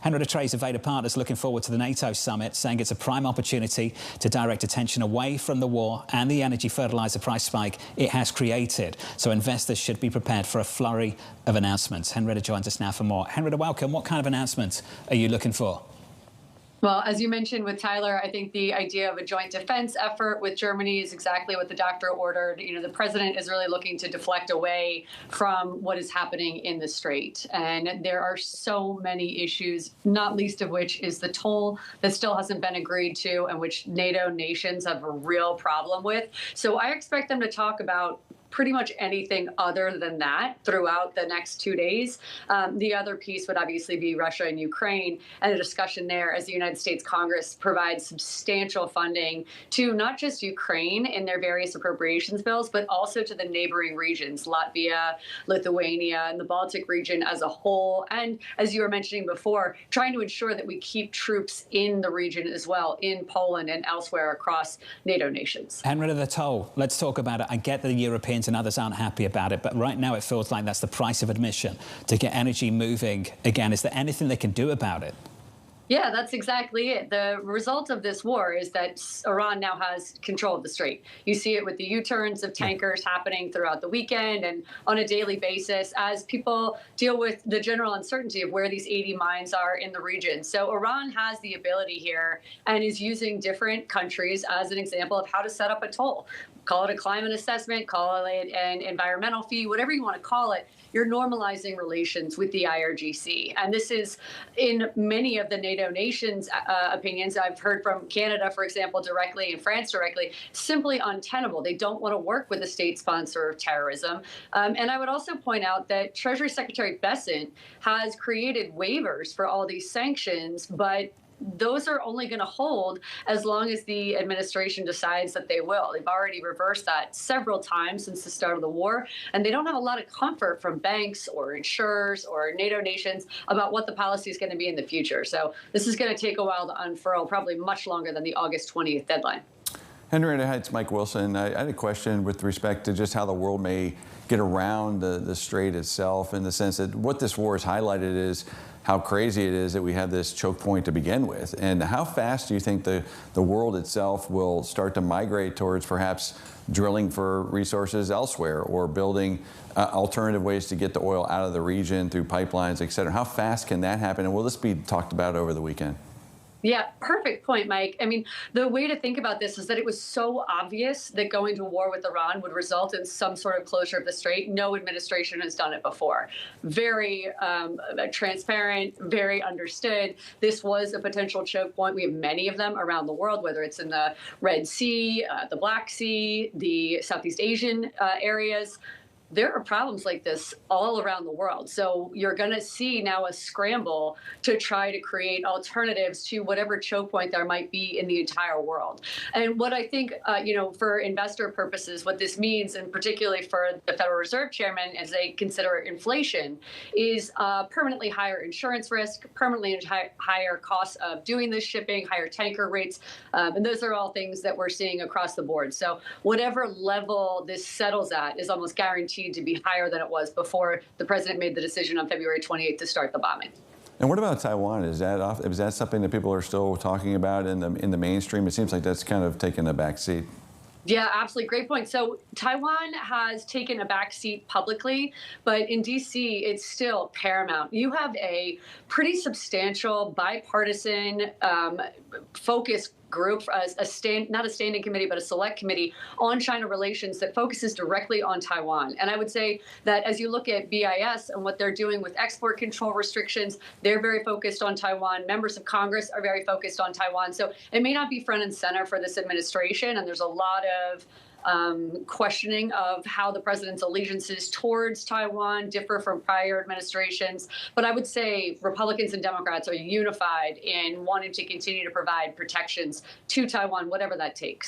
Henrietta Treyz of Veda Partners looking forward to the NATO summit, saying it's a prime opportunity to direct attention away from the war and the energy fertilizer price spike it has created. So investors should be prepared for a flurry of announcements. Henrietta joins us now for more. Henrietta, welcome. What kind of announcements are you looking for? Well, as you mentioned with Tyler, I think the idea of a joint defense effort with Germany is exactly what the doctor ordered. You know, the president is really looking to deflect away from what is happening in the Strait. And there are so many issues, not least of which is the toll that still hasn't been agreed to and which NATO nations have a real problem with. So I expect them to talk about pretty much anything other than that throughout the next 2 days. The other piece would obviously be Russia and Ukraine and a discussion there as the United States Congress provides substantial funding to not just Ukraine in their various appropriations bills, but also to the neighboring regions, Latvia, Lithuania, and the Baltic region as a whole. And as you were mentioning before, trying to ensure that we keep troops in the region as well, in Poland and elsewhere across NATO nations. Henrietta, the toll, let's talk about it. I get that the Europeans and others aren't happy about it, but right now it feels like that's the price of admission to get energy moving again. Is there anything they can do about it? Yeah, that's exactly it. The result of this war is that Iran now has control of the Strait. You see it with the U-turns of tankers happening throughout the weekend and on a daily basis as people deal with the general uncertainty of where these 80 mines are in the region. So Iran has the ability here and is using different countries as an example of how to set up a toll. Call it a climate assessment, call it an environmental fee, whatever you want to call it. You're normalizing relations with the IRGC. And this is, in many of the NATO nations' opinions, I've heard from Canada, for example, directly, and France directly, simply untenable. They don't want to work with a state sponsor of terrorism. And I would also point out that Treasury Secretary Bessent has created waivers for all these sanctions, but those are only going to hold as long as the administration decides that they will. They've already reversed that several times since the start of the war, and they don't have a lot of comfort from banks or insurers or NATO nations about what the policy is going to be in the future. So this is going to take a while to unfurl, probably much longer than the August 20th deadline. Henrietta, hi, it's Mike Wilson. I had a question with respect to just how the world may get around the Strait itself, in the sense that what this war has highlighted is how crazy it is that we have this choke point to begin with. And how fast do you think the world itself will start to migrate towards perhaps drilling for resources elsewhere or building alternative ways to get the oil out of the region through pipelines, et cetera? How fast can that happen? And will this be talked about over the weekend? Yeah, perfect point, Mike. I mean, the way to think about this is that it was so obvious that going to war with Iran would result in some sort of closure of the Strait. No administration has done it before. Very transparent, very understood. This was a potential choke point. We have many of them around the world, whether it's in the Red Sea, the Black Sea, the Southeast Asian areas. There are problems like this all around the world. So you're going to see now a scramble to try to create alternatives to whatever choke point there might be in the entire world. And what I think, for investor purposes, what this means, and particularly for the Federal Reserve Chairman as they consider inflation, is permanently higher insurance risk, permanently higher costs of doing this shipping, higher tanker rates. And those are all things that we're seeing across the board. So whatever level this settles at is almost guaranteed to be higher than it was before the president made the decision on February 28th to start the bombing. And what about Taiwan? Is that something that people are still talking about in the mainstream? It seems like that's kind of taken a back seat. Yeah, absolutely. Great point. So Taiwan has taken a back seat publicly, but in D.C., it's still paramount. You have a pretty substantial bipartisan focus group, not a standing committee, but a select committee on China relations that focuses directly on Taiwan. And I would say that as you look at BIS and what they're doing with export control restrictions, they're very focused on Taiwan. Members of Congress are very focused on Taiwan. So it may not be front and center for this administration, and there's a lot of questioning of how the president's allegiances towards Taiwan differ from prior administrations. But I would say Republicans and Democrats are unified in wanting to continue to provide protections to Taiwan, whatever that takes.